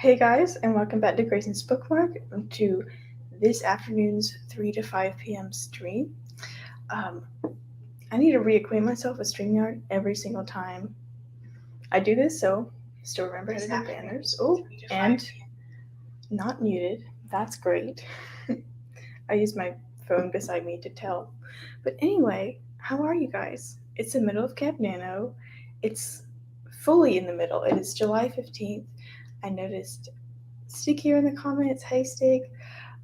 Hey guys, and welcome back to Grayson's Bookmark to this afternoon's 3 to 5 p.m. stream. Um, I need to reacquaint myself with StreamYard every single time I do this, so still remember how to do banners. Oh, and not muted. That's great. I use my phone beside me to tell. But anyway, how are you guys? It's the middle of Camp Nano. It's fully in the middle. It is July 15th. I noticed Stick here in the comments. Hey, Stick.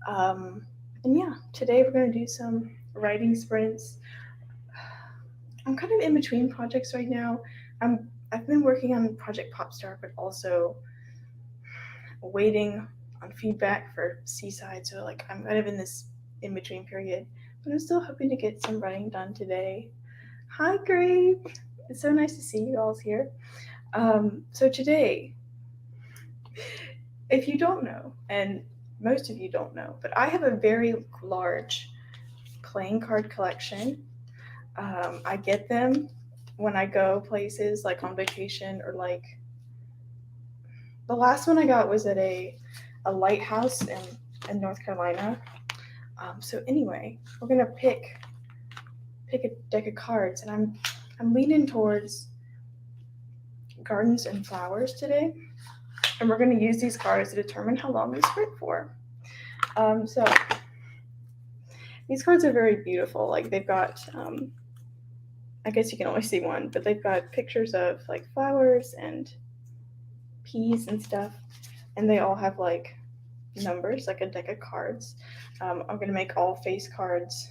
And yeah, today we're going to do some writing sprints. I'm kind of in between projects right now. I've been working on Project Popstar, but also waiting on feedback for Seaside. So like I'm kind of in this in between period, but I'm still hoping to get some writing done today. Hi, Grape. It's so nice to see you all here. So today, if you don't know, and most of you don't know, but I have a very large playing card collection. I get them when I go places like on vacation or like the last one I got was at a lighthouse in North Carolina. So anyway, we're gonna pick a deck of cards, and I'm leaning towards gardens and flowers today, and we're gonna use these cards to determine how long we sprint for. So these cards are very beautiful. Like they've got I guess you can only see one, but they've got pictures of like flowers and peas and stuff, and they all have like numbers, like a deck of cards. I'm gonna make all face cards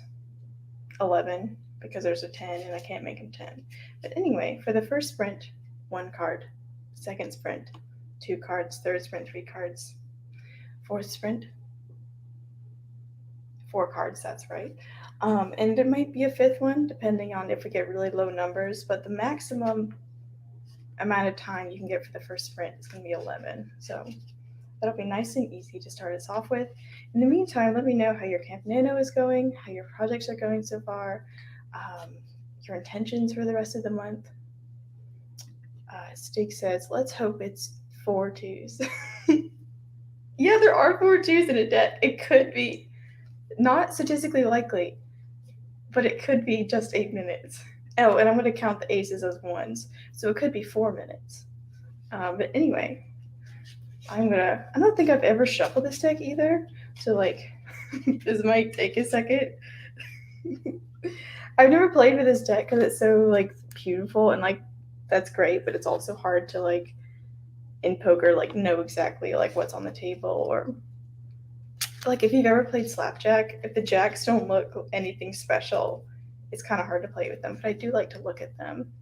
11 because there's a 10 and I can't make them 10. But anyway, for the first sprint, 1 card. Second sprint, 2 cards. Third sprint, 3 cards. Fourth sprint, 4 cards. That's right. And there might be a fifth one depending on if we get really low numbers, but the maximum amount of time you can get for the first sprint is going to be 11. So that'll be nice and easy to start us off with. In the meantime, let me know how your Camp Nano is going, how your projects are going so far, your intentions for the rest of the month. Stig says, let's hope it's 4 twos. Yeah, there are 4 twos in a deck. It could be not statistically likely, but it could be just 8 minutes. Oh, and I'm going to count the aces as ones, so it could be 4 minutes. But anyway, I don't think I've ever shuffled this deck either, so like this might take a second. I've never played with this deck because it's so like beautiful and like that's great, but it's also hard to like in poker like know exactly like what's on the table, or like if you've ever played slapjack, if the jacks don't look anything special, it's kind of hard to play with them. But I do like to look at them.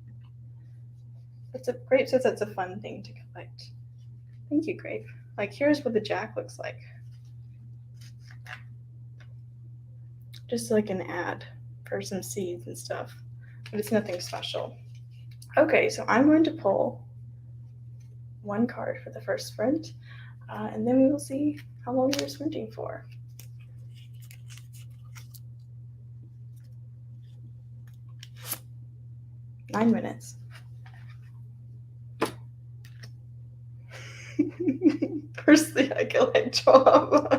It's a Grape says that's a fun thing to collect. Thank you, Grape. Like here's what the jack looks like. Just like an ad for some seeds and stuff, but it's nothing special. Okay, so I'm going to pull 1 card for the first sprint, and then we will see how long we're sprinting for. Nine minutes. Firstly, I kill a job.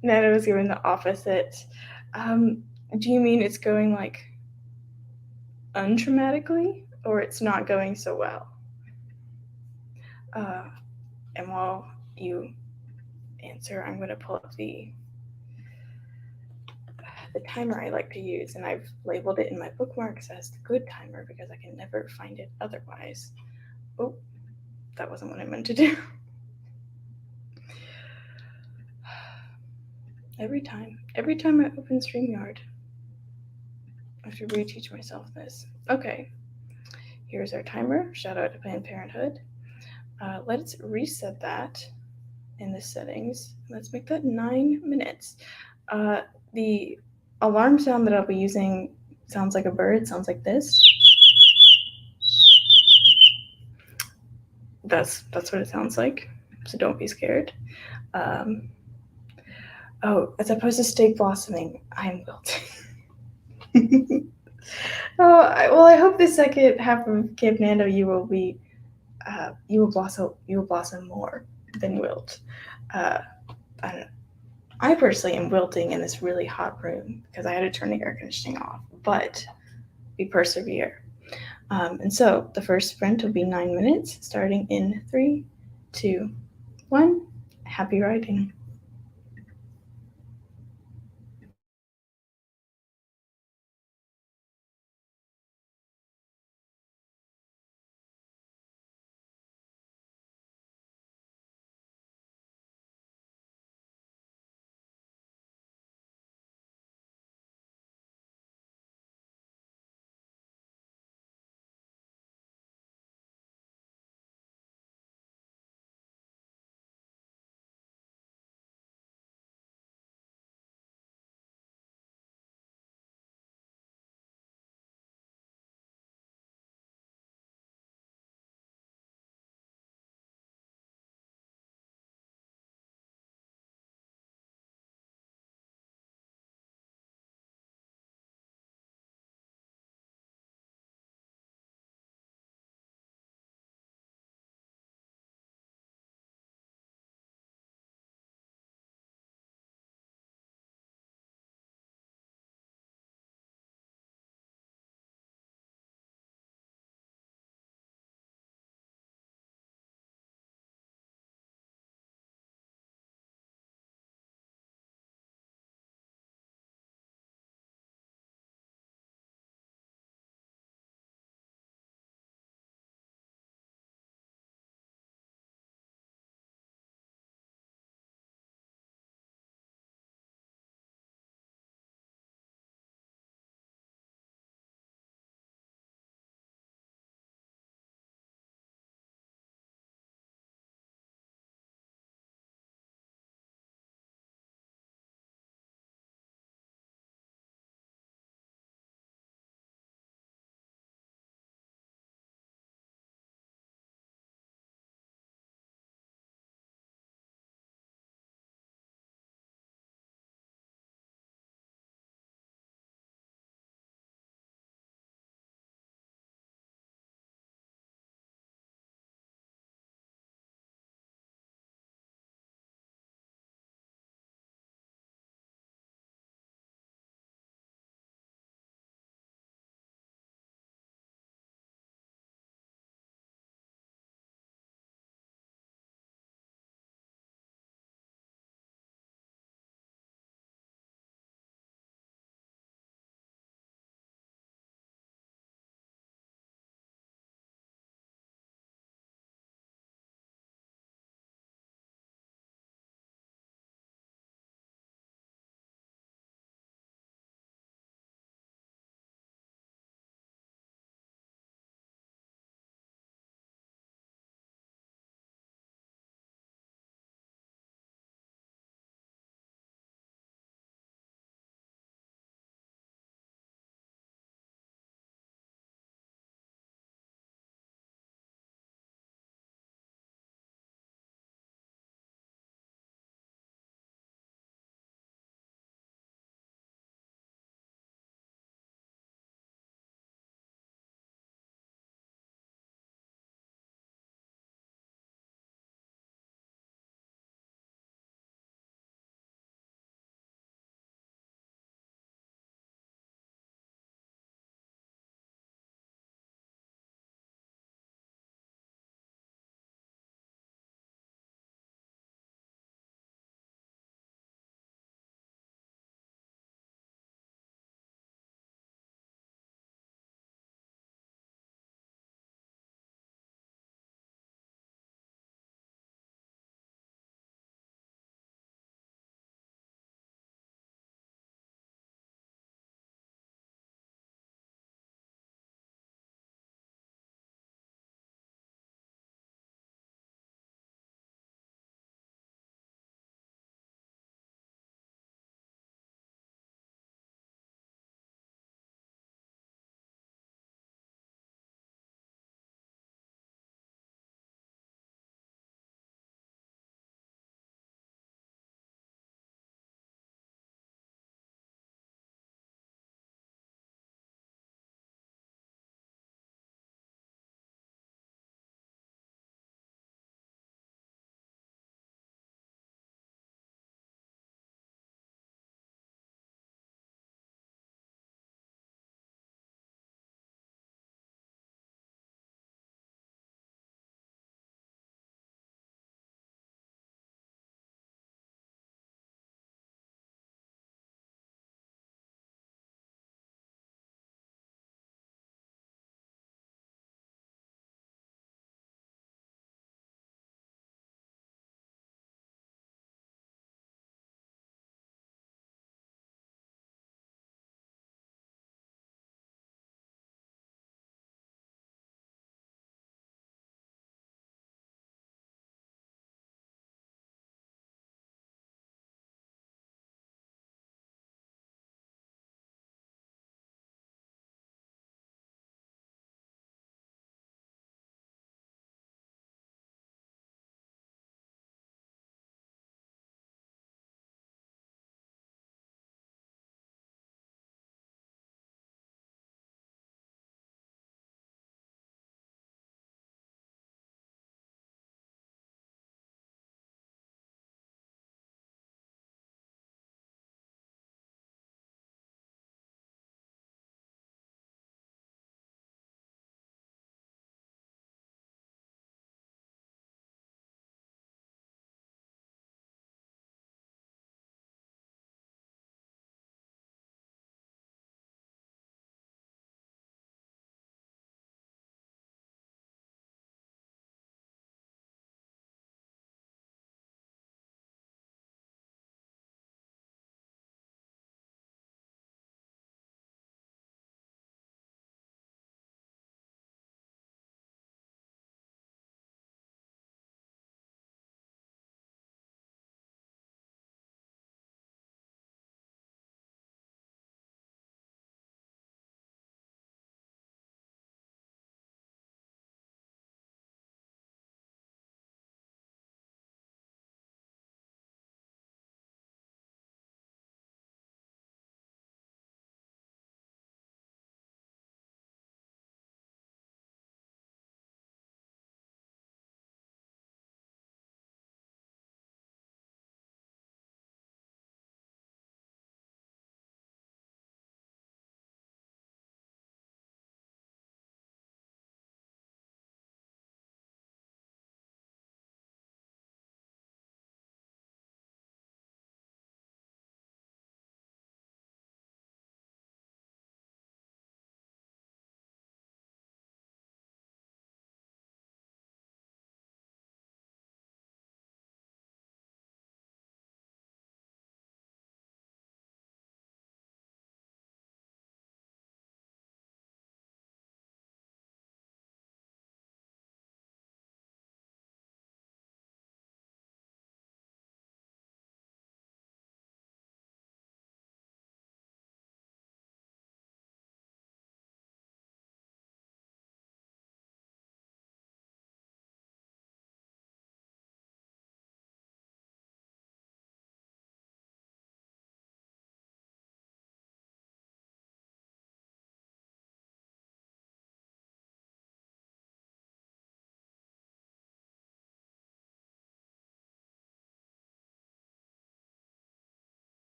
Nana was going the opposite. Do you mean it's going like untraumatically, or it's not going so well? And while you answer, I'm going to pull up the timer I like to use, and I've labeled it in my bookmarks as the good timer because I can never find it otherwise. Oh, that wasn't what I meant to do. Every time I open StreamYard, I have to reteach myself this. Okay, here's our timer. Shout out to Planned Parenthood. Let's reset that in the settings. Let's make that 9 minutes. The alarm sound that I'll be using sounds like a bird. Sounds like this. That's what it sounds like. So don't be scared. Oh, as opposed to steak blossoming, I'm wilting. Well, I hope the second half of Camp Nano you will be you will blossom more than wilt. Uh, I don't know. I personally am wilting in this really hot room because I had to turn the air conditioning off, but we persevere. And so the first sprint will be 9 minutes, starting in 3, 2, 1. Happy riding.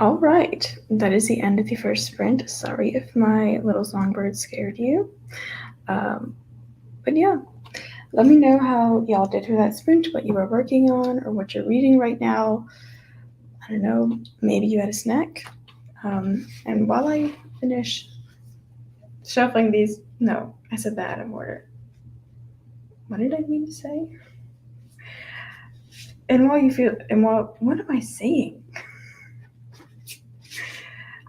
All right, that is the end of the first sprint. Sorry if my little songbird scared you. But yeah, let me know how y'all did for that sprint, what you were working on, or what you're reading right now. I don't know, maybe you had a snack. And while I finish shuffling these, no, I said that out of order. What did I mean to say? And what am I saying?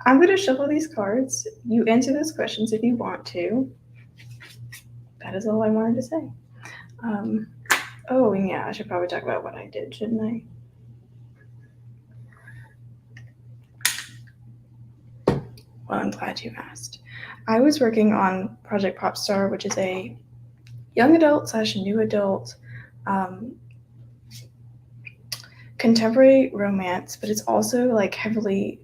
I'm going to shuffle these cards. You answer those questions if you want to. That is all I wanted to say. Oh, yeah, I should probably talk about what I did, shouldn't I? Well, I'm glad you asked. I was working on Project Popstar, which is a young adult / new adult contemporary romance, but it's also like heavily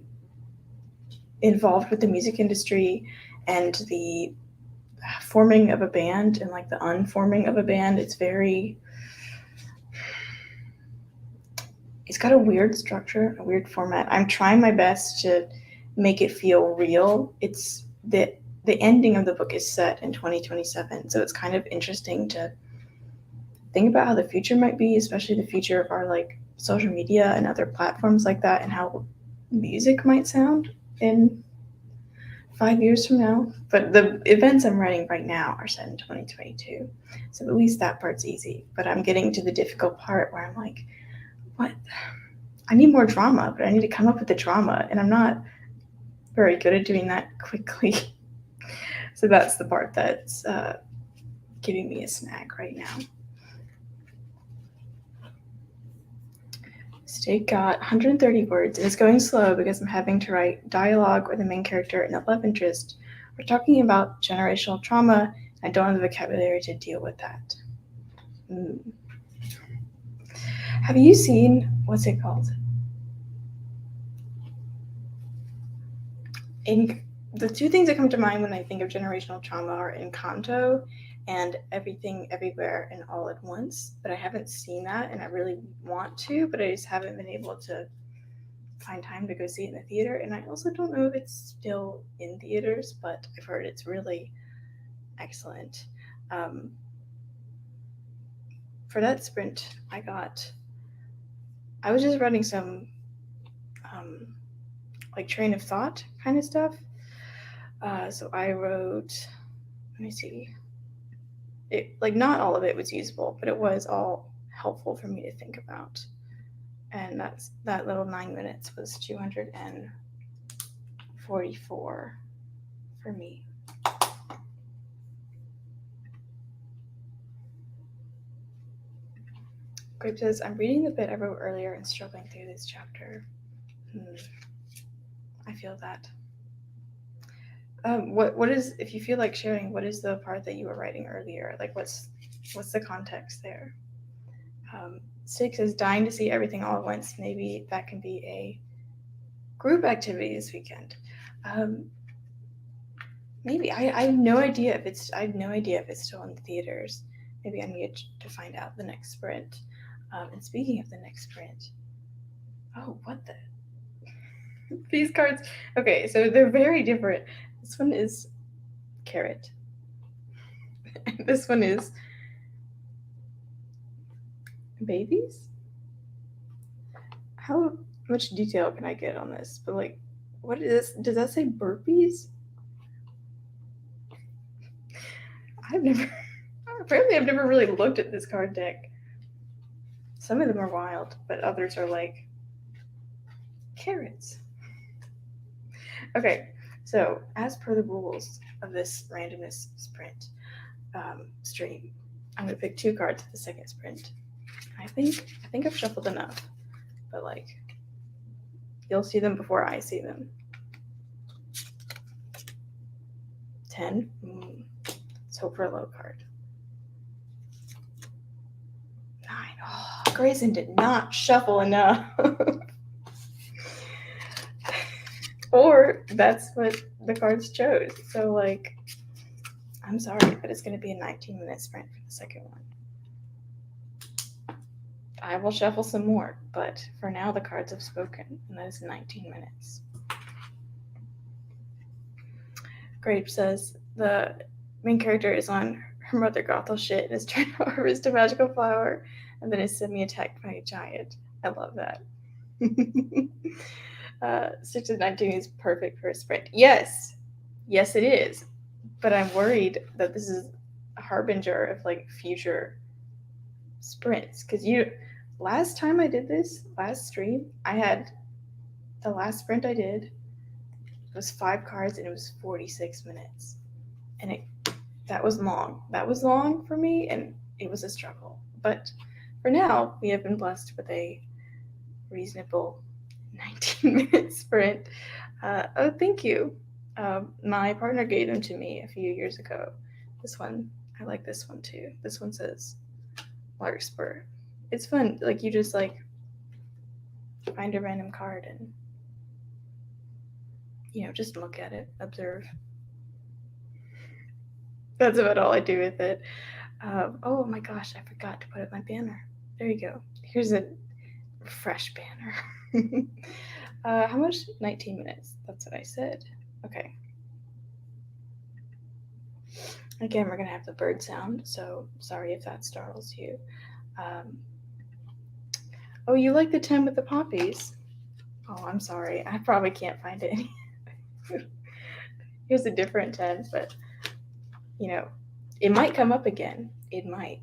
involved with the music industry and the forming of a band and like the unforming of a band. It's got a weird structure, a weird format. I'm trying my best to make it feel real. It's the ending of the book is set in 2027, so it's kind of interesting to think about how the future might be, especially the future of our like social media and other platforms like that, and how music might sound in 5 years from now. But the events I'm writing right now are set in 2022, so at least that part's easy. But I'm getting to the difficult part where I'm like, what? I need more drama, but I need to come up with the drama, and I'm not very good at doing that quickly. So that's the part that's giving me a snag right now. Steak got 130 words, and it's going slow because I'm having to write dialogue with the main character and the love interest. We're talking about generational trauma, and I don't have the vocabulary to deal with that. Have you seen, what's it called? The two things that come to mind when I think of generational trauma are Encanto and Everything Everywhere and All at Once. But I haven't seen that, and I really want to, but I just haven't been able to find time to go see it in the theater. And I also don't know if it's still in theaters, but I've heard it's really excellent. For that sprint, I was just running some like train of thought kind of stuff. So I wrote, let me see, it like not all of it was usable, but it was all helpful for me to think about. And that little 9 minutes was 244 for me. Grape says, I'm reading the bit I wrote earlier and struggling through this chapter. I feel that. What is, if you feel like sharing, what is the part that you were writing earlier? Like what's the context there? Steak says, dying to see everything all at once. Maybe that can be a group activity this weekend. Maybe I have no idea if it's still in the theaters. Maybe I need to find out the next sprint. And speaking of the next sprint, oh, what the? These cards. Okay, so they're very different. This one is carrot. This one is babies. How much detail can I get on this? But like, what is this? Does that say burpees? I've never really looked at this card deck. Some of them are wild, but others are like carrots. Okay, so as per the rules of this randomness sprint stream, I'm gonna pick 2 cards for the second sprint. I think I've shuffled enough, but like you'll see them before I see them. 10. Let's hope for a low card. 9. Oh, Grayson did not shuffle enough. Or that's what the cards chose. So like, I'm sorry, but it's going to be a 19-minute sprint for the second one. I will shuffle some more, but for now the cards have spoken, and that is 19 minutes. Grape says the main character is on her mother Gothel shit and is trying to harvest a magical flower and then is semi-attacked by a giant. I love that. 6 to 19 is perfect for a sprint. Yes, yes, it is. But I'm worried that this is a harbinger of like future sprints because last time I did this last stream, I had the last sprint I did was 5 cards and it was 46 minutes, and that was long. That was long for me, and it was a struggle. But for now, we have been blessed with a reasonable 19-minute sprint. Oh, thank you. My partner gave them to me a few years ago. This one, I like this one too. This one says Larkspur. It's fun. Like you just like find a random card and just look at it, observe. That's about all I do with it. Oh my gosh, I forgot to put up my banner. There you go. Here's a fresh banner. How much? 19 minutes. That's what I said. Okay. Again, we're going to have the bird sound, so sorry if that startles you. Oh, you like the 10 with the poppies? Oh, I'm sorry. I probably can't find it. Here's a different 10, but it might come up again. It might.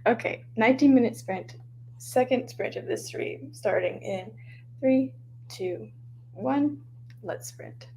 Okay, 19-minute sprint. Second sprint of this stream, starting in 3, 2, 1. Let's sprint.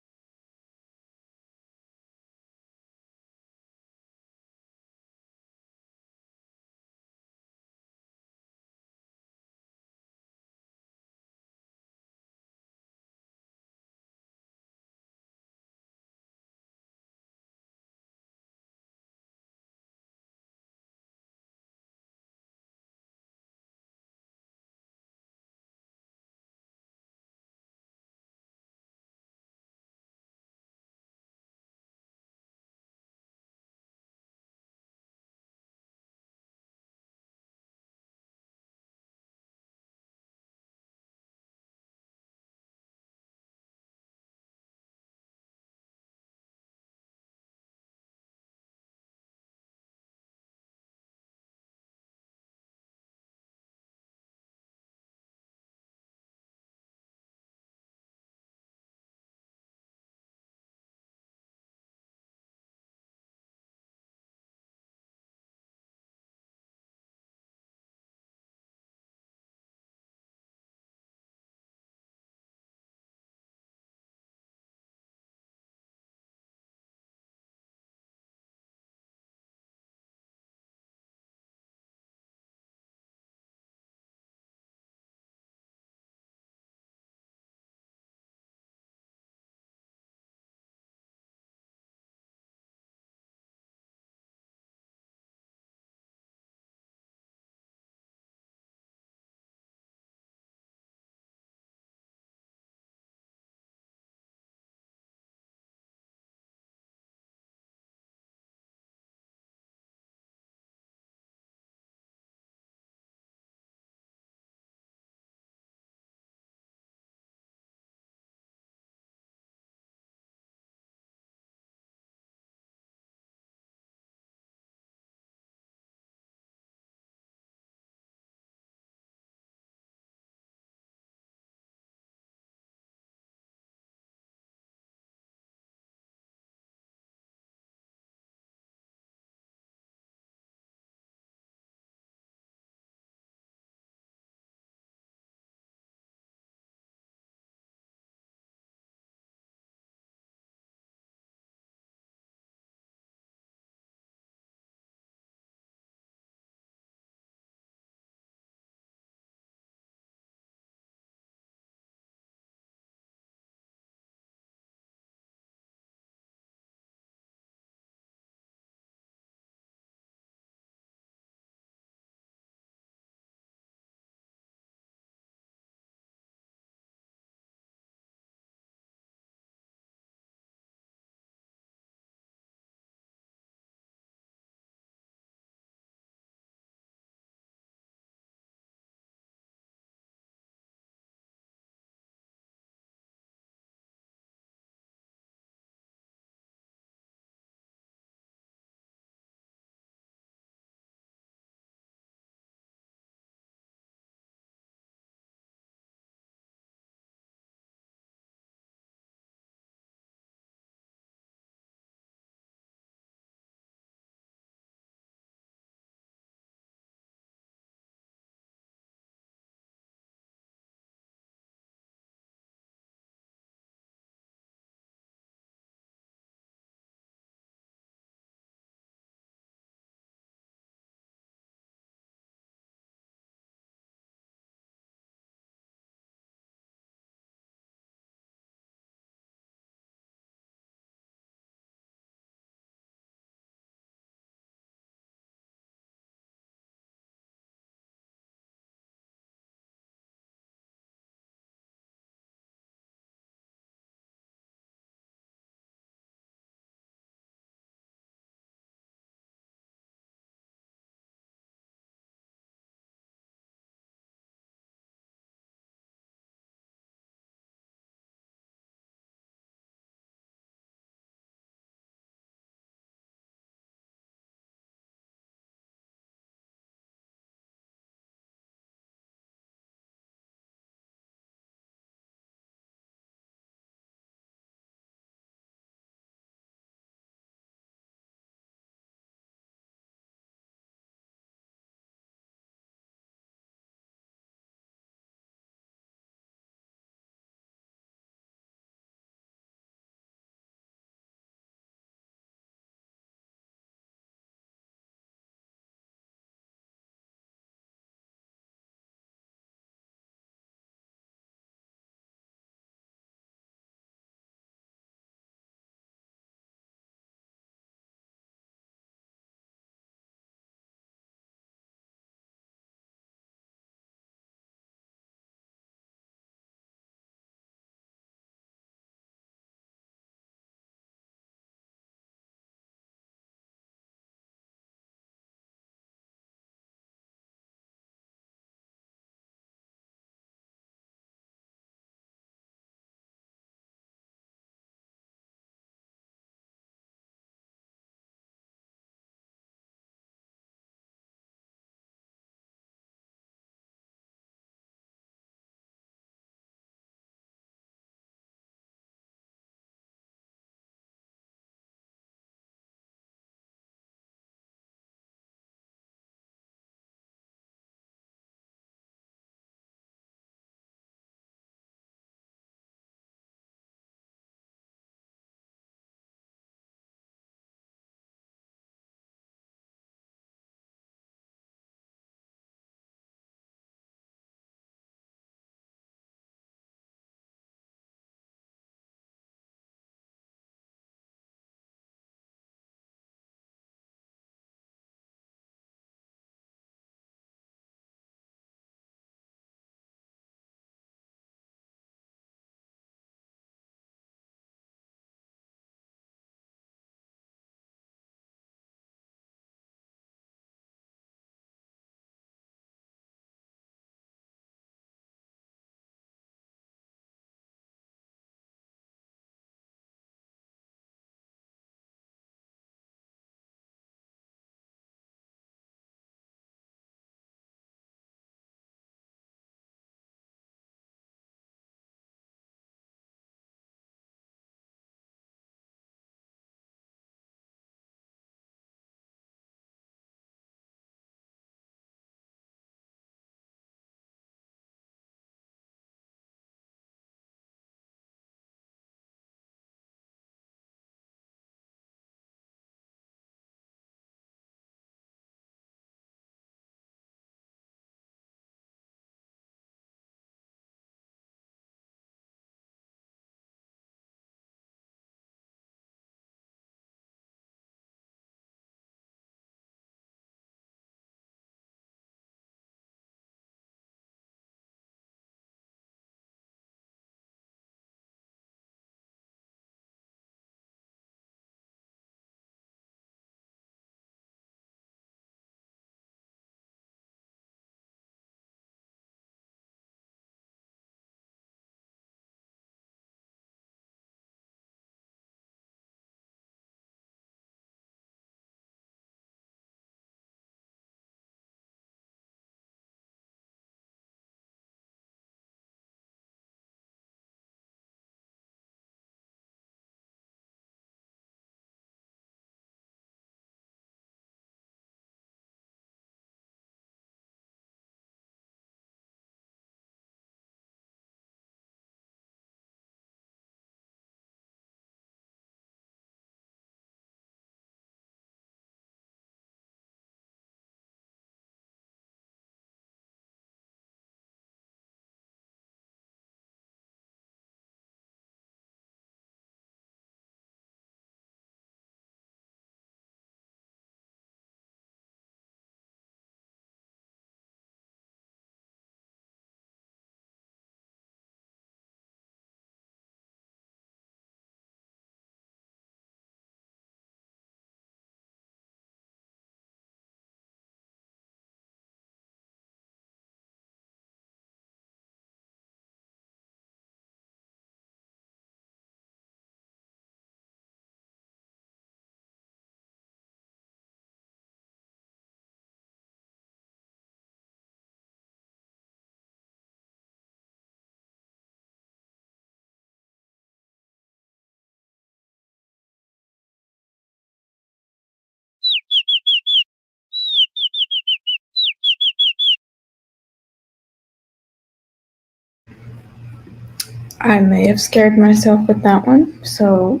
I may have scared myself with that one, so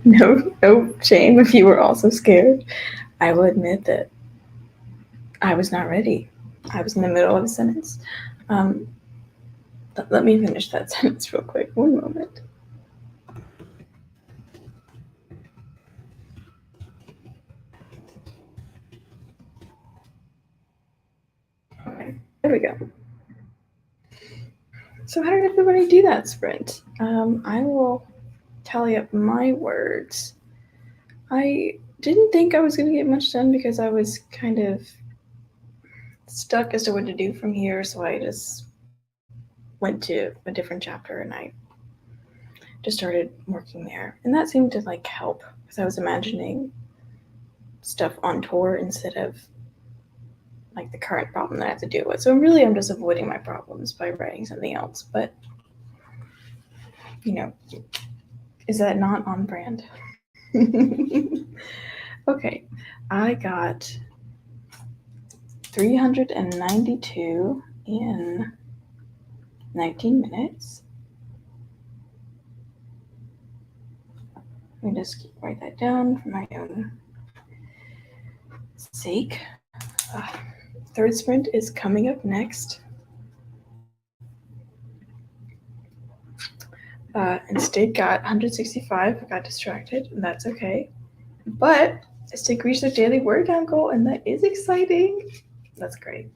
no shame if you were also scared. I will admit that I was not ready. I was in the middle of a sentence. Um, let me finish that sentence real quick. One moment. Okay, there we go. So how did everybody do that sprint? I will tally up my words. I didn't think I was going to get much done because I was kind of stuck as to what to do from here, so I just went to a different chapter and I just started working there. And that seemed to like help because I was imagining stuff on tour instead of like the current problem that I have to deal with. So really I'm just avoiding my problems by writing something else. But you know, is that not on brand? Okay, I got 392 in 19 minutes. Let me just write that down for my own sake. Third sprint is coming up next. Instead got 165. I got distracted, and that's okay. But Stick reached their daily word count goal, and that is exciting. That's great.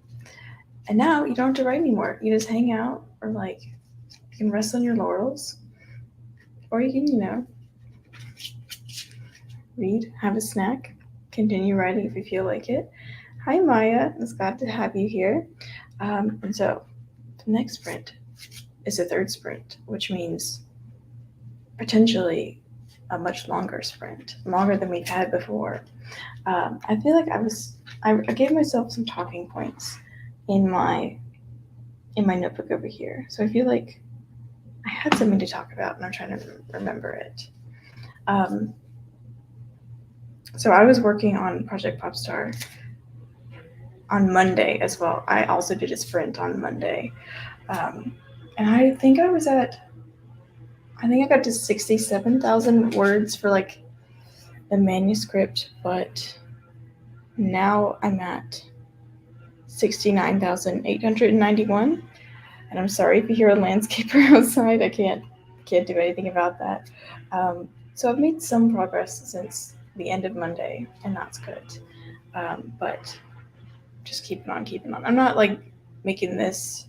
And now you don't have to write anymore. You just hang out, or like you can rest on your laurels, or you can, read, have a snack, continue writing if you feel like it. Hi, Maya. It's glad to have you here. And so the next sprint is the third sprint, which means potentially a much longer sprint, longer than we've had before. I feel like I gave myself some talking points in my notebook over here. So I feel like I had something to talk about, and I'm trying to remember it. Um, so I was working on Project Popstar on Monday as well. I also did a sprint on Monday, and I think I got to 67,000 words for like the manuscript, but now I'm at 69,891. And I'm sorry if you hear a landscaper outside. I can't do anything about that. So I've made some progress since the end of Monday, and that's good. But just keeping on. I'm not like making this.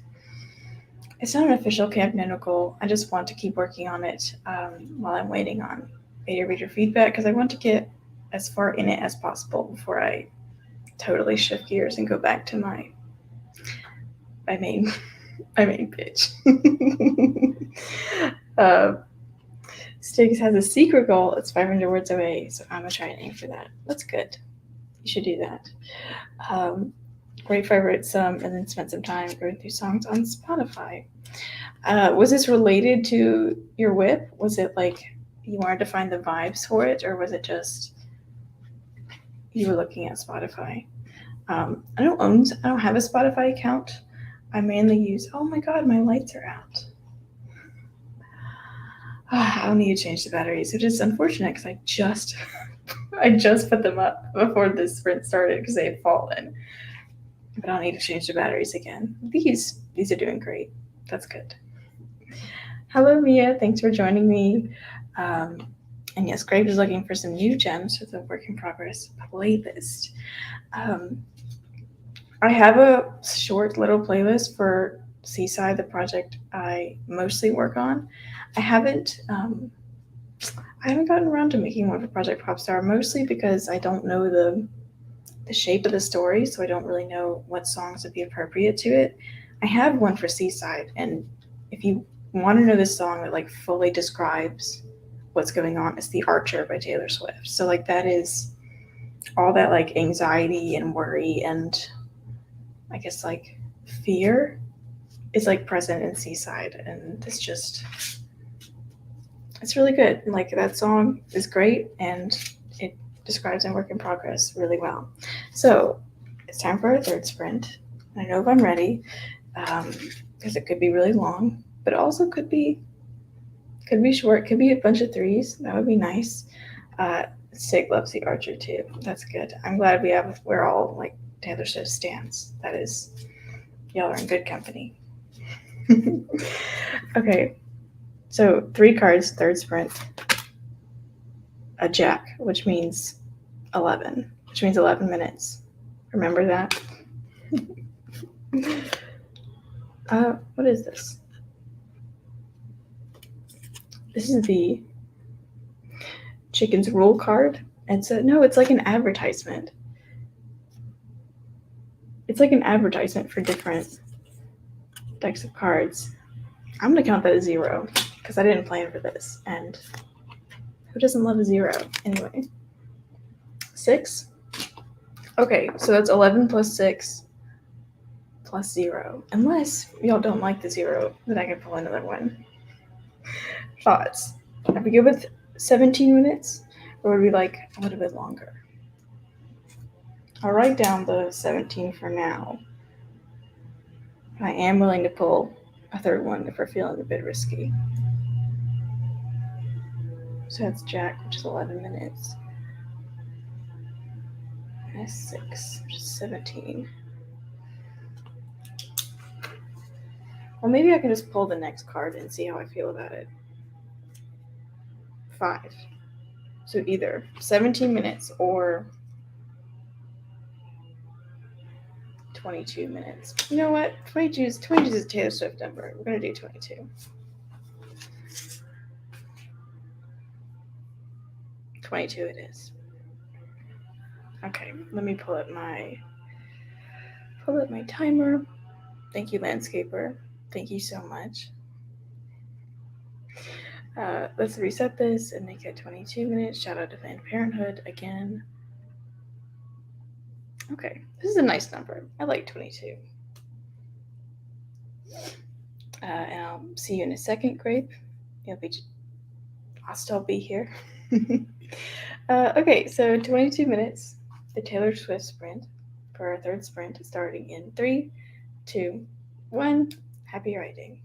It's not an official canonical. I just want to keep working on it while I'm waiting on beta reader feedback because I want to get as far in it as possible before I totally shift gears and go back to my main pitch. uh, Stiggs has a secret goal. It's 500 words away, so I'm gonna try and aim for that. That's good. You should do that. Great if I wrote some and then spent some time going through songs on Spotify. Was this related to your whip? Was it like you wanted to find the vibes for it, or was it just you were looking at Spotify? I don't have a Spotify account. I mainly use. Oh my god, my lights are out. I'll need to change the batteries, which is unfortunate because I just put them up before this sprint started because they had fallen. But I'll need to change the batteries again. These are doing great. That's good. Hello, Mia. Thanks for joining me. And yes, Greg is looking for some new gems for the work in progress playlist. I have a short little playlist for Seaside, the project I mostly work on. I haven't gotten around to making one for Project Popstar, mostly because I don't know the shape of the story, so I don't really know what songs would be appropriate to it. I have one for Seaside, and if you want to know the song that like fully describes what's going on, it's The Archer by Taylor Swift. So like that is all that like anxiety and worry and I guess like fear is like present in Seaside, and it's really good. Like that song is great, and it describes my work in progress really well. So it's time for our third sprint. I know if I'm ready, because it could be really long. but also could be short. Could be a bunch of threes. That would be nice. Sig loves the Archer too. That's good. I'm glad we're all like Taylor Swift stans. That is, y'all are in good company. Okay, so 3 cards, third sprint, a jack, which means 11, 11 minutes. Remember that? What is this? This is the Chicken's Rule card. No, it's like an advertisement. It's like an advertisement for different decks of cards. I'm gonna count that as 0 because I didn't plan for this. And who doesn't love a 0 anyway? 6. Okay, so that's 11 plus 6 plus 0. Unless y'all don't like the 0, then I can pull another one. Thoughts? Are we good with 17 minutes? Or would we like a little bit longer? I'll write down the 17 for now. I am willing to pull a third one if we're feeling a bit risky. So that's Jack, which is 11 minutes. And 6, which is 17. Well, maybe I can just pull the next card and see how I feel about it. 5. So either 17 minutes or 22 minutes. You know what? 22 is a Taylor Swift number. We're going to do 22. 22 it is. Okay, let me pull up my timer. Thank you, Landscaper. Thank you so much. Let's reset this and make it 22 minutes. Shout out to Planned Parenthood again. Okay, this is a nice number. I like 22. And I'll see you in a second, Grape. I'll still be here. Okay, so 22 minutes. The Taylor Swift sprint for our third sprint starting in 3, 2, 1. Happy writing.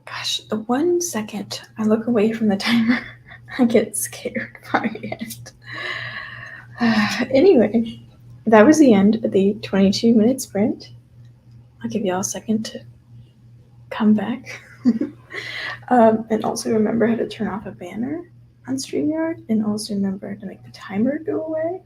Gosh, the 1 second I look away from the timer, I get scared by it. Anyway, that was the end of the 22-minute sprint. I'll give y'all a second to come back. And also remember how to turn off a banner on StreamYard, and also remember to make the timer go away.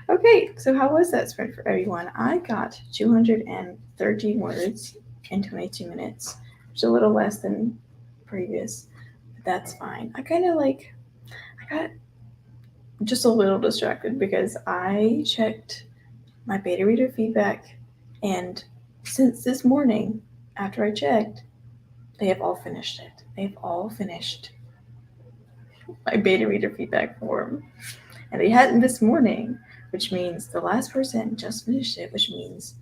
Okay, so how was that sprint for everyone? I got 230 words in 22 minutes, which is a little less than previous, but that's fine. I got just a little distracted because I checked my beta reader feedback, and since this morning, after I checked, they have all finished it. They've all finished my beta reader feedback form. And they hadn't this morning, which means the last person just finished it, which means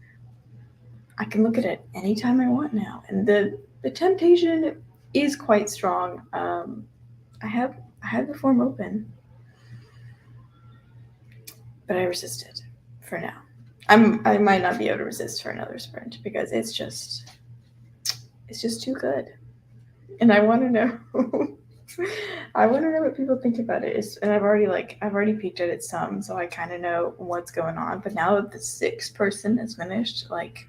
I can look at it anytime I want now. And the temptation is quite strong. I have the form open, but I resisted for now. I might not be able to resist for another sprint because it's just too good. And I want to know I want to know what people think about it. And I've already peeked at it some, so I kind of know what's going on. But now that the 6th person is finished, like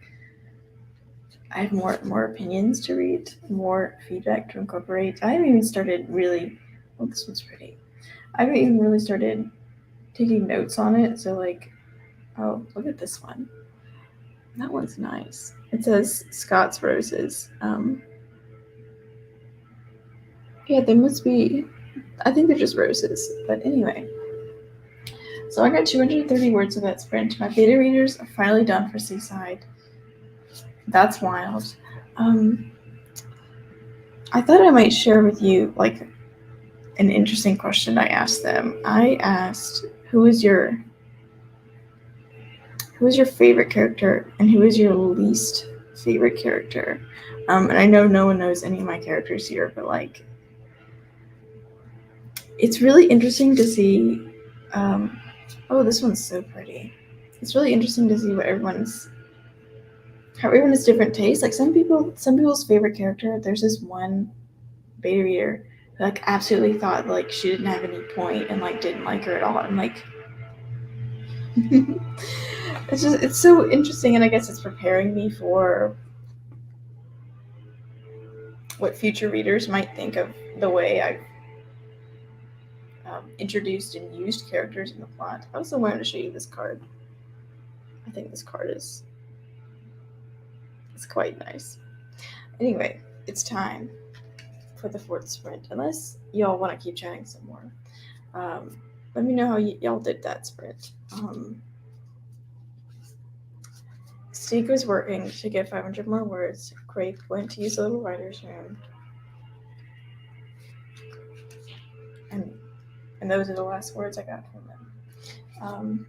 I have more opinions to read, more feedback to incorporate. I haven't even started really. Oh, this one's pretty. I haven't even really started taking notes on it. So like, oh, look at this one. That one's nice. It says Scott's Roses. Yeah, they must be. I think they're just roses. But anyway. So I got 230 words of that sprint. My beta readers are finally done for Seaside. That's wild. I thought I might share with you like an interesting question I asked them. I asked, who is your favorite character and who is your least favorite character? And I know no one knows any of my characters here, but like it's really interesting to see. Oh, this one's so pretty. It's really interesting to see how everyone has different tastes. Like some people's favorite character. There's this one beta reader who like absolutely thought like she didn't have any point and like didn't like her at all. And like it's so interesting, and I guess it's preparing me for what future readers might think of the way I've introduced and used characters in the plot. I also wanted to show you this card. I think this card is quite nice. Anyway, it's time for the 4th sprint. Unless y'all want to keep chatting some more, let me know how y'all did that sprint. Steve was working to get 500 more words. Craig went to use the little writer's room. And those are the last words I got from them.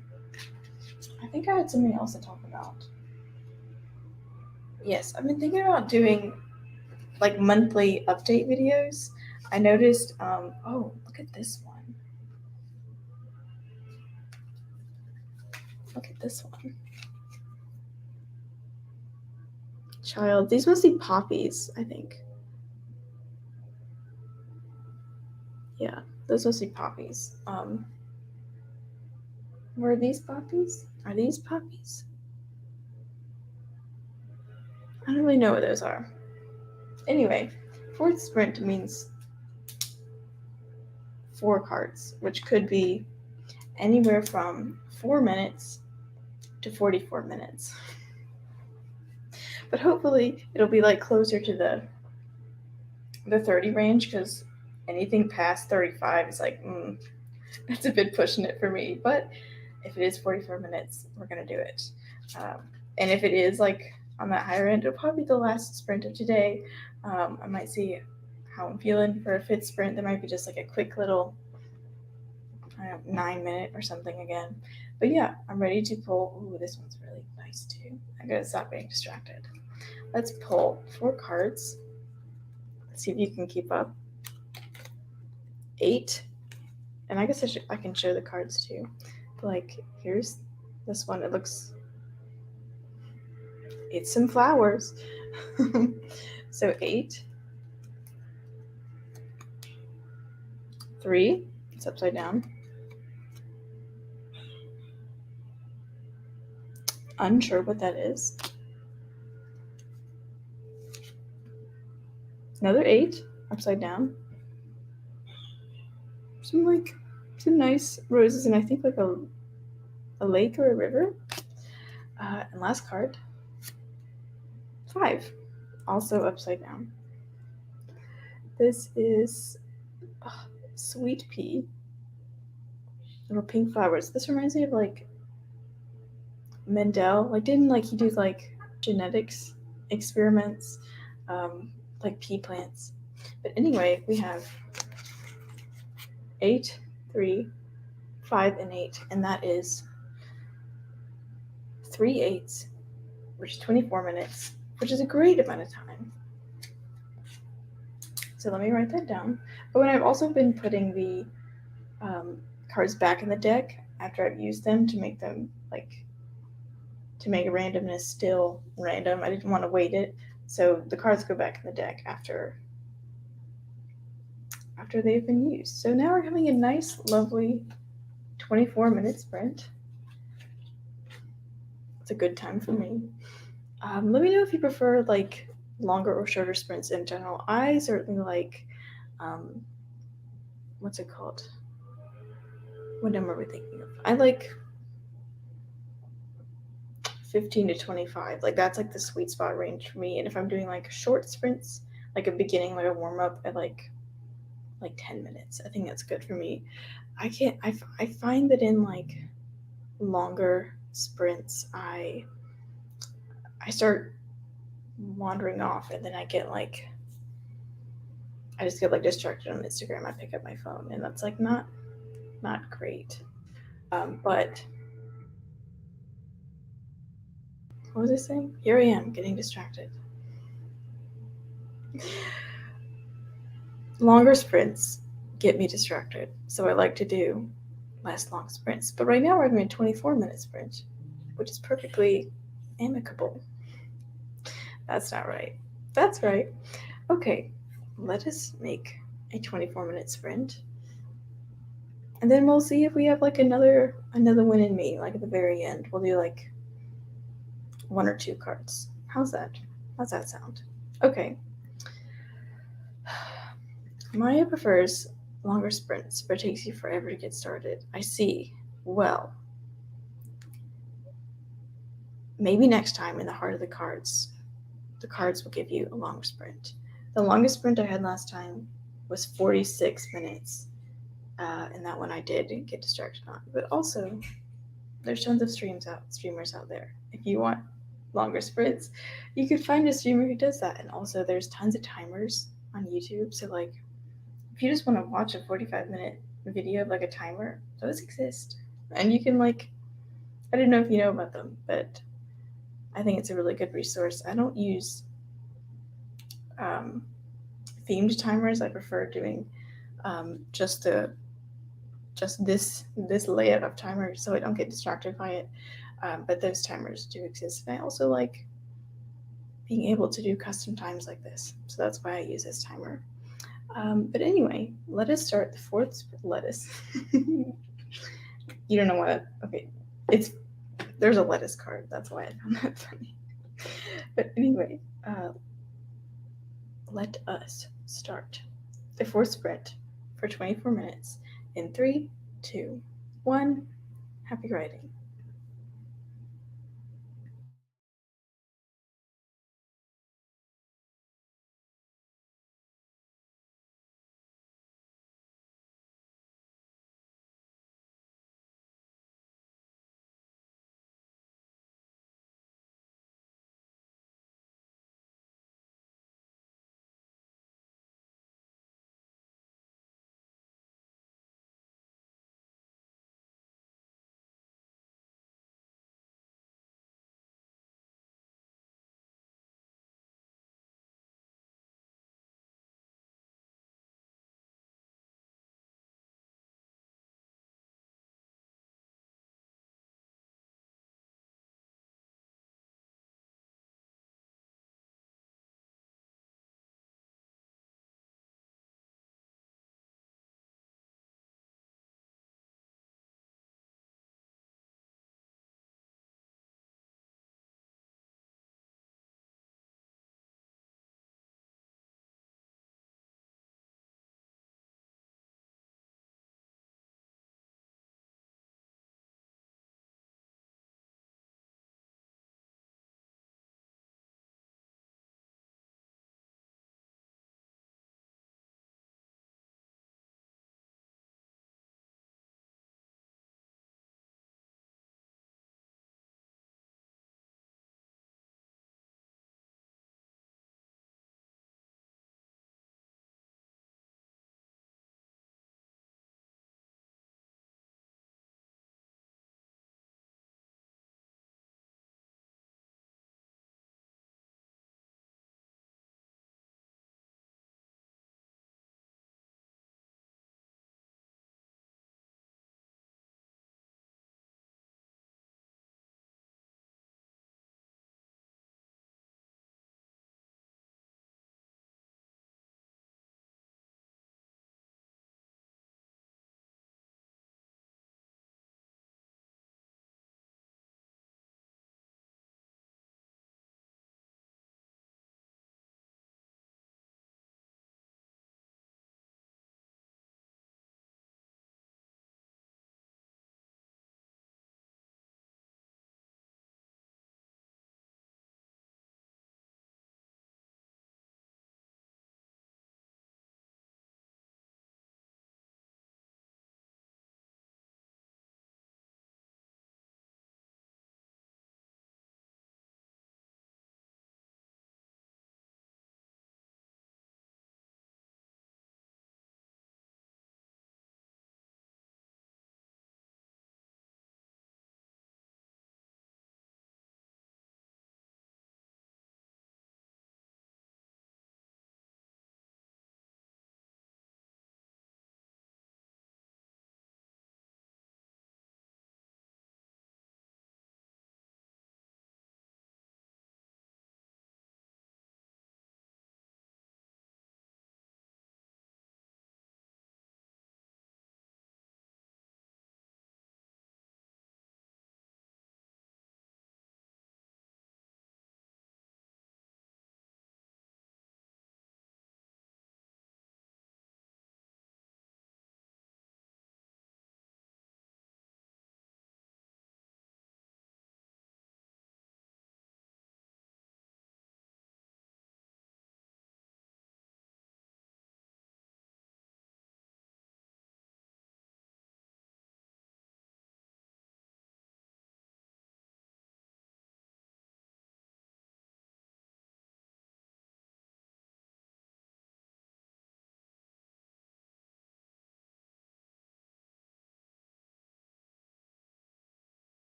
I think I had something else to talk about. Yes, I've been thinking about doing like monthly update videos. I noticed, oh, look at this one. Look at this one. Child, these must be poppies, I think. Yeah, those must be poppies. Were these poppies? Are these poppies? I don't really know what those are. Anyway, 4th sprint means 4 cards, which could be anywhere from 4 minutes to 44 minutes. But hopefully it'll be like closer to the 30 range, because anything past 35 is like, that's a bit pushing it for me. But if it is 44 minutes, we're going to do it. And if it is like on that higher end, it'll probably be the last sprint of today. I might see how I'm feeling for a 5th sprint. There might be just like a quick little 9-minute or something again. But yeah, I'm ready to pull. Ooh, this one's really nice too. I gotta stop being distracted. Let's pull 4 cards. Let's see if you can keep up. 8. And I guess I can show the cards too. But like, here's this one. It's some flowers. So 8, 3, it's upside down. Unsure what that is. Another 8, upside down. Some nice roses, and I think like a lake or a river. And last card, 5, also upside down. This is sweet pea, little pink flowers. This reminds me of like Mendel. Like, didn't like he do like genetics experiments, like pea plants? But anyway, we have 8, 3, 5, and 8, and that is 3 8s, which is 24 minutes, which is a great amount of time. So let me write that down. But when I've also been putting the cards back in the deck after I've used them to make them to make randomness still random. I didn't want to weight it, so the cards go back in the deck after they've been used. So now we're having a nice, lovely 24-minute sprint. It's a good time for me. Let me know if you prefer like longer or shorter sprints in general. I certainly like, what's it called? What number are we thinking of? I like 15 to 25. Like that's like the sweet spot range for me. And if I'm doing like short sprints, like a beginning, like a warm up, I like 10 minutes. I think that's good for me. I find that in like longer sprints, I start wandering off, and then I just get like distracted on Instagram. I pick up my phone, and that's like not great. But what was I saying? Here I am getting distracted. Longer sprints get me distracted, so I like to do less long sprints. But right now we're having a 24-minute sprint, which is perfectly amicable. That's not right. That's right. Okay, let us make a 24-minute sprint. And then we'll see if we have like another win in me, like at the very end. We'll do like 1 or 2 cards. How's that? How's that sound? Okay. Maya prefers longer sprints, but it takes you forever to get started. I see. Well, maybe next time in the heart of the cards will give you a long sprint. The longest sprint I had last time was 46 minutes. And that one I did get distracted on. But also, there's tons of streamers out there. If you want longer sprints, you could find a streamer who does that. And also, there's tons of timers on YouTube. So, like, if you just want to watch a 45-minute video of like a timer, those exist. And you can like, I don't know if you know about them, but I think it's a really good resource. I don't use themed timers. I prefer doing just this layout of timers so I don't get distracted by it. But those timers do exist. And I also like being able to do custom times like this. So that's why I use this timer. But anyway, let us start the fourth lettuce. You don't know what? Okay, there's a lettuce card. That's why I found that funny. But anyway, let us start the fourth sprint for 24 minutes in 3, 2, 1. Happy writing.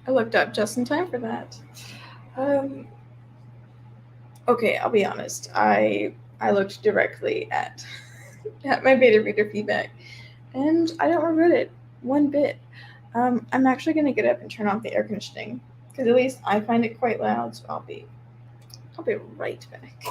I looked up just in time for that. Okay, I'll be honest. I looked directly at my beta reader feedback, and I don't regret it one bit. I'm actually gonna get up and turn off the air conditioning because at least I find it quite loud. So I'll be right back.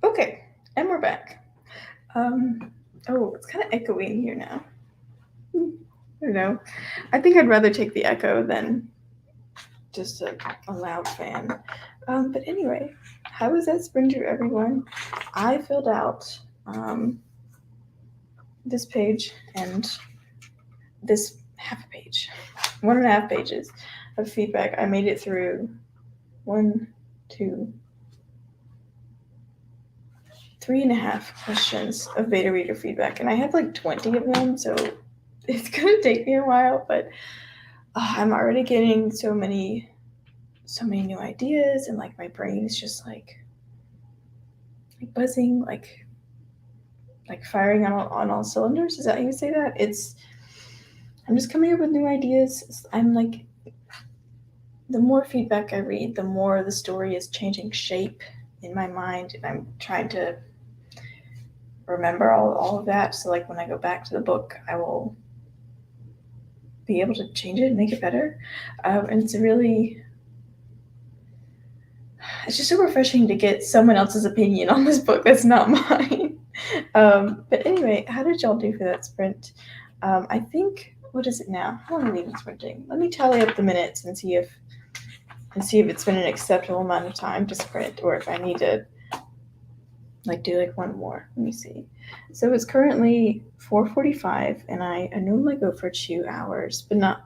Okay, and we're back. Oh, it's kind of echoey in here now. I don't know. I think I'd rather take the echo than just a loud fan. But anyway, how was that sprinter, everyone? I filled out this page and this half a page, 1.5 pages of feedback. I made it through 1, 2, 3.5 questions of beta reader feedback, and I have like 20 of them, so it's gonna take me a while, but I'm already getting so many new ideas, and like my brain is just like buzzing, like firing on all cylinders. Is that how you say that? I'm just coming up with new ideas. I'm like, the more feedback I read, the more the story is changing shape in my mind, and I'm trying to remember all of that. So like when I go back to the book, I will be able to change it and make it better. And it's just so refreshing to get someone else's opinion on this book that's not mine. But anyway, how did y'all do for that sprint? I think, what is it now? How long have we been sprinting? Let me tally up the minutes and see if it's been an acceptable amount of time to sprint, or if I need to do like one more. Let me see. So it's currently 4:45, and I normally go for 2 hours, but not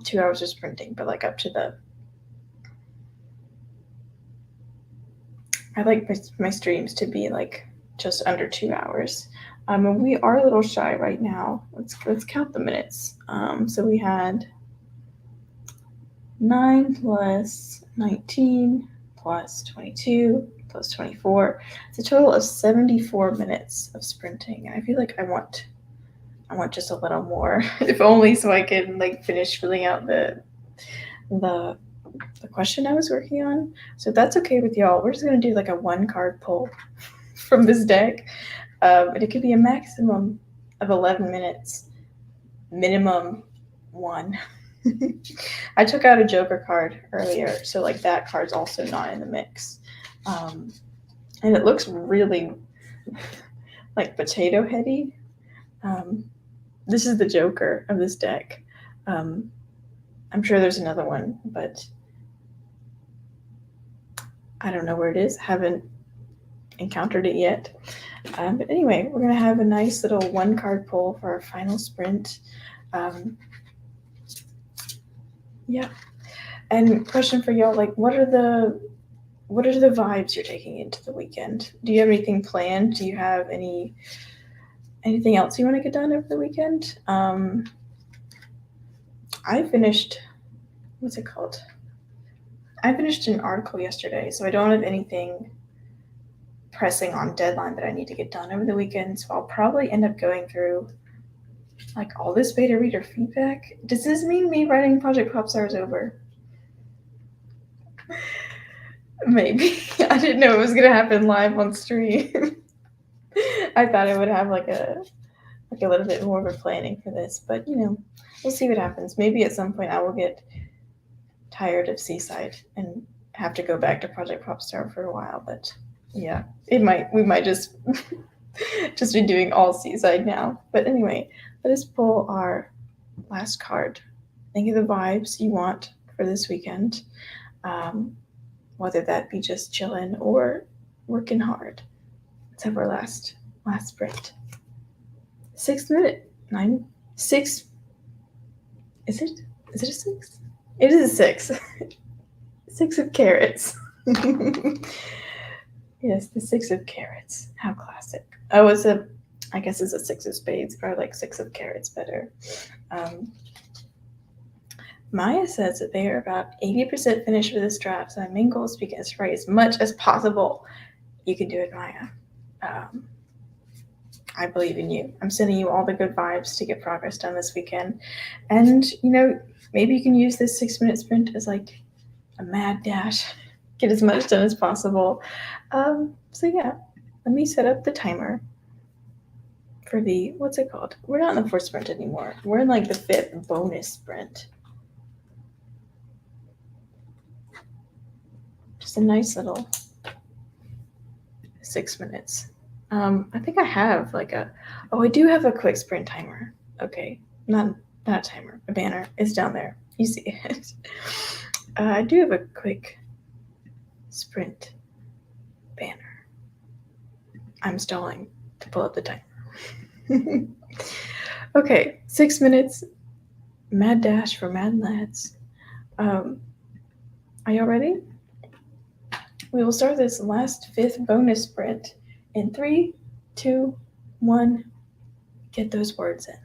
2 hours of sprinting, but like up to the. I like my streams to be like just under 2 hours. And we are a little shy right now. Let's count the minutes. So we had 9 plus 19 plus 22 plus 24. It's a total of 74 minutes of sprinting, and I feel like I want just a little more, if only so I can like finish filling out the question I was working on. So if that's okay with y'all, we're just gonna do like a 1-card pull from this deck, and it could be a maximum of 11 minutes, minimum 1. I took out a Joker card earlier, so like that card's also not in the mix, and it looks really like potato heady. This is the Joker of this deck. I'm sure there's another one, but I don't know where it is. Haven't encountered it yet. But anyway, we're gonna have a nice little 1-card pull for our final sprint. Yeah. And question for y'all, like, what are the vibes you're taking into the weekend? Do you have anything planned? Do you have anything else you want to get done over the weekend? I finished, what's it called? I finished an article yesterday, so I don't have anything pressing on deadline that I need to get done over the weekend. So I'll probably end up going through like all this beta reader feedback. Does this mean me writing Project Popstar is over? Maybe. I didn't know it was gonna happen live on stream. I thought I would have like a little bit more of a planning for this, but we'll see what happens. Maybe at some point I will get tired of Seaside and have to go back to Project Popstar for a while, but yeah, we might just be doing all Seaside now. But anyway, let us pull our last card. Think of the vibes you want for this weekend, whether that be just chilling or working hard. Let's have our last sprint. 6th minute. 6. Is it a 6? It is a 6. 6 of carrots. Yes, the six of carrots. How classic. Oh, I guess it's a six of spades, but I like six of carrots better. Um, Maya says that they are about 80% finished with this draft, so my main goal is to get this right as much as possible. You can do it, Maya. Um, I believe in you. I'm sending you all the good vibes to get progress done this weekend. And, maybe you can use this 6 minute sprint as like a mad dash. Get as much done as possible. So, yeah, let me set up the timer for the, what's it called? We're not in the fourth sprint anymore. We're in like the fifth bonus sprint. Just a nice little 6 minutes. I think I have I do have a quick sprint timer. Okay, not a timer, a banner. It's down there. You see it. I do have a quick sprint banner. I'm stalling to pull up the timer. Okay, 6 minutes. Mad dash for mad lads. Are y'all ready? We will start this last fifth bonus sprint in 3, 2, 1. Get those words in.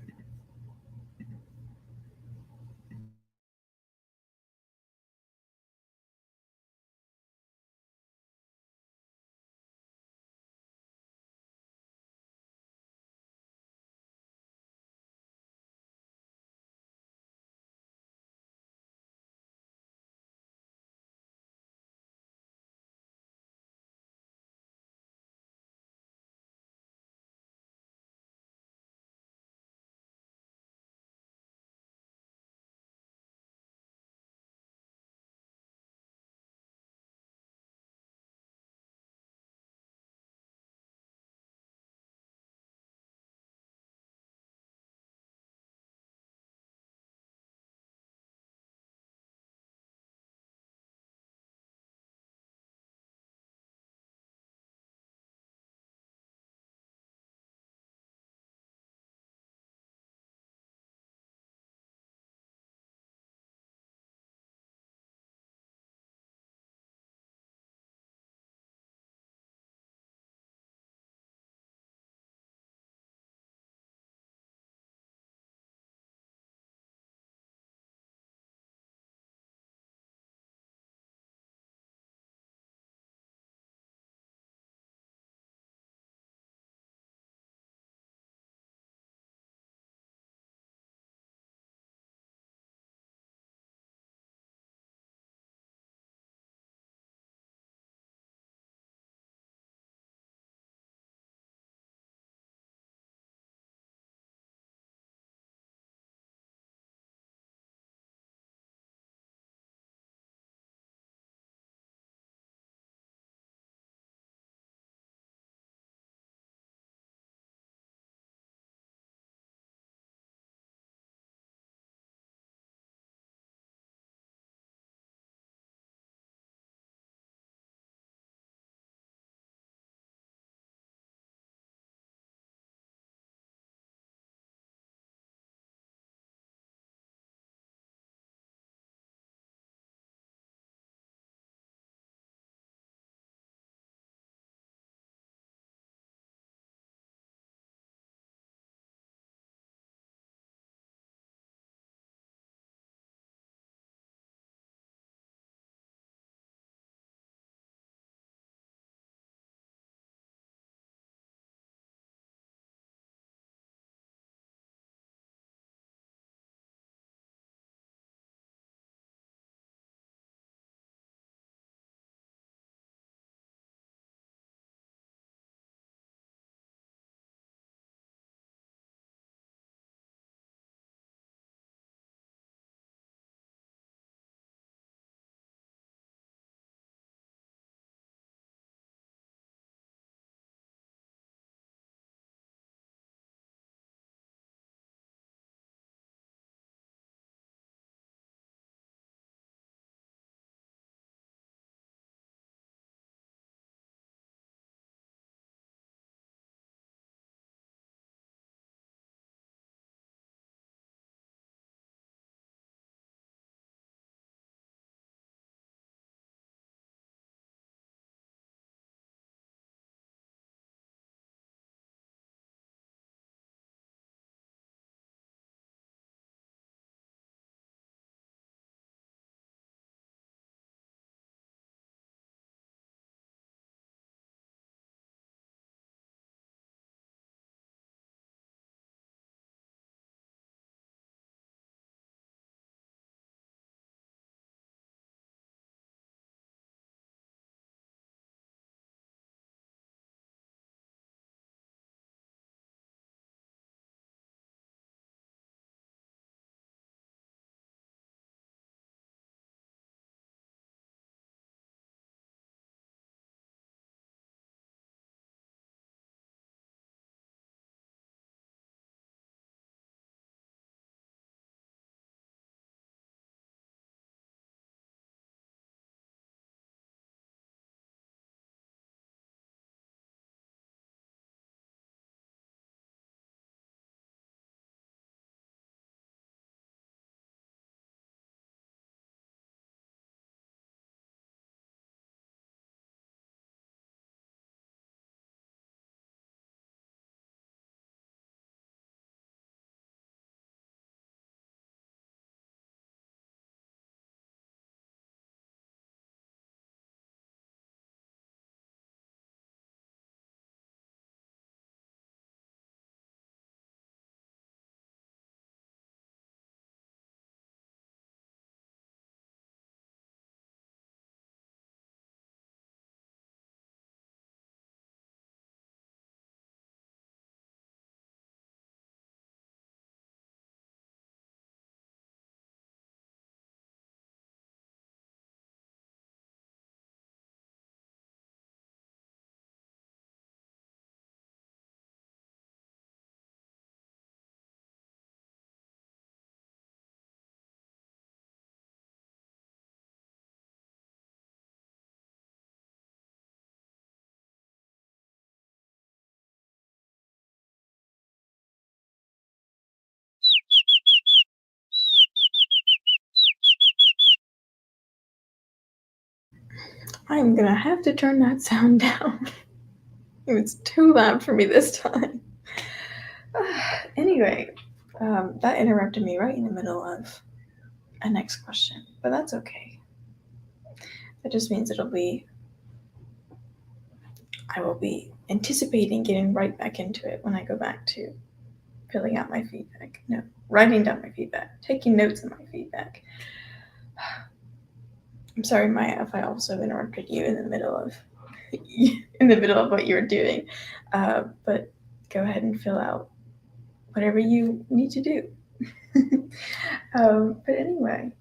I'm gonna have to turn that sound down. It was too loud for me this time. Anyway, that interrupted me right in the middle of a next question, but that's okay. That just means I will be anticipating getting right back into it when I go back to filling out my feedback. No, writing down my feedback, taking notes of my feedback. I'm sorry, Maya, if I also interrupted you in the middle of what you were doing, but go ahead and fill out whatever you need to do. But anyway,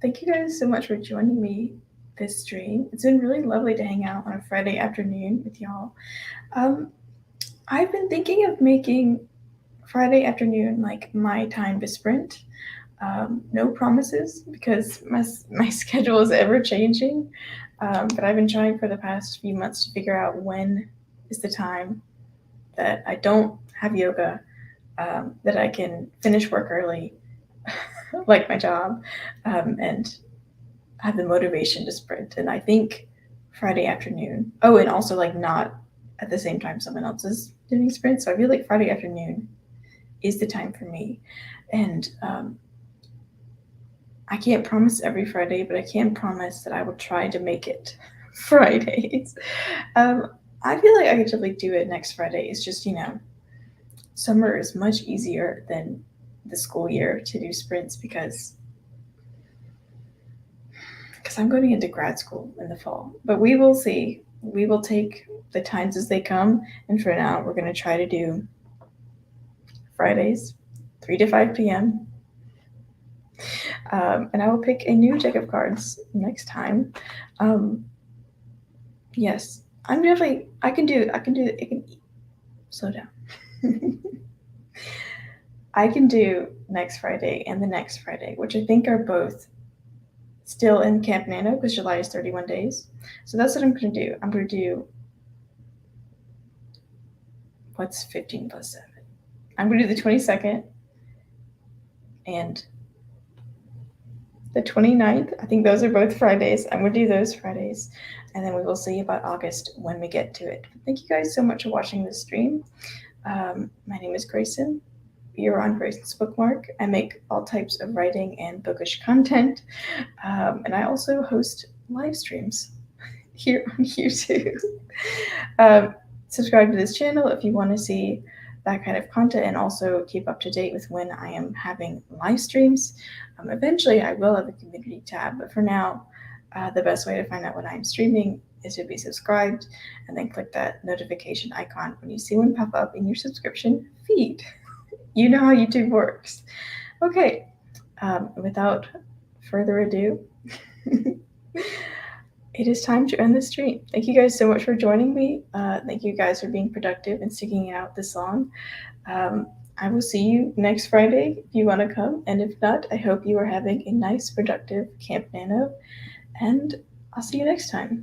thank you guys so much for joining me this stream. It's been really lovely to hang out on a Friday afternoon with y'all. I've been thinking of making Friday afternoon like my time to sprint. No promises because my schedule is ever changing. But I've been trying for the past few months to figure out when is the time that I don't have yoga, that I can finish work early, like my job, and have the motivation to sprint. And I think Friday afternoon. Oh, and also like not at the same time someone else is doing sprints. So I feel like Friday afternoon is the time for me. And I can't promise every Friday, but I can promise that I will try to make it Fridays. I feel like I could totally do it next Friday. It's just, summer is much easier than the school year to do sprints because I'm going into grad school in the fall. But we will see. We will take the times as they come. And for now, we're going to try to do Fridays, 3 to 5 p.m. And I will pick a new deck of cards next time. Yes, I'm definitely. I can do. It can slow down. I can do next Friday and the next Friday, which I think are both still in Camp Nano because July is 31 days. So that's what I'm going to do. I'm going to do what's 15 plus 7. I'm going to do the 22nd and the 29th. I think those are both Fridays. I'm going to do those Fridays. And then we will see about August when we get to it. Thank you guys so much for watching this stream. My name is Grayson. You're on Grayson's Bookmark. I make all types of writing and bookish content. And I also host live streams here on YouTube. Subscribe to this channel if you want to see that kind of content and also keep up to date with when I am having live streams. Eventually, I will have a community tab, but for now, the best way to find out when I'm streaming is to be subscribed and then click that notification icon when you see one pop up in your subscription feed. You know how YouTube works. Okay, without further ado, it is time to end the stream. Thank you guys so much for joining me. Thank you guys for being productive and sticking out this long. I will see you next Friday if you want to come. And if not, I hope you are having a nice, productive Camp Nano. And I'll see you next time.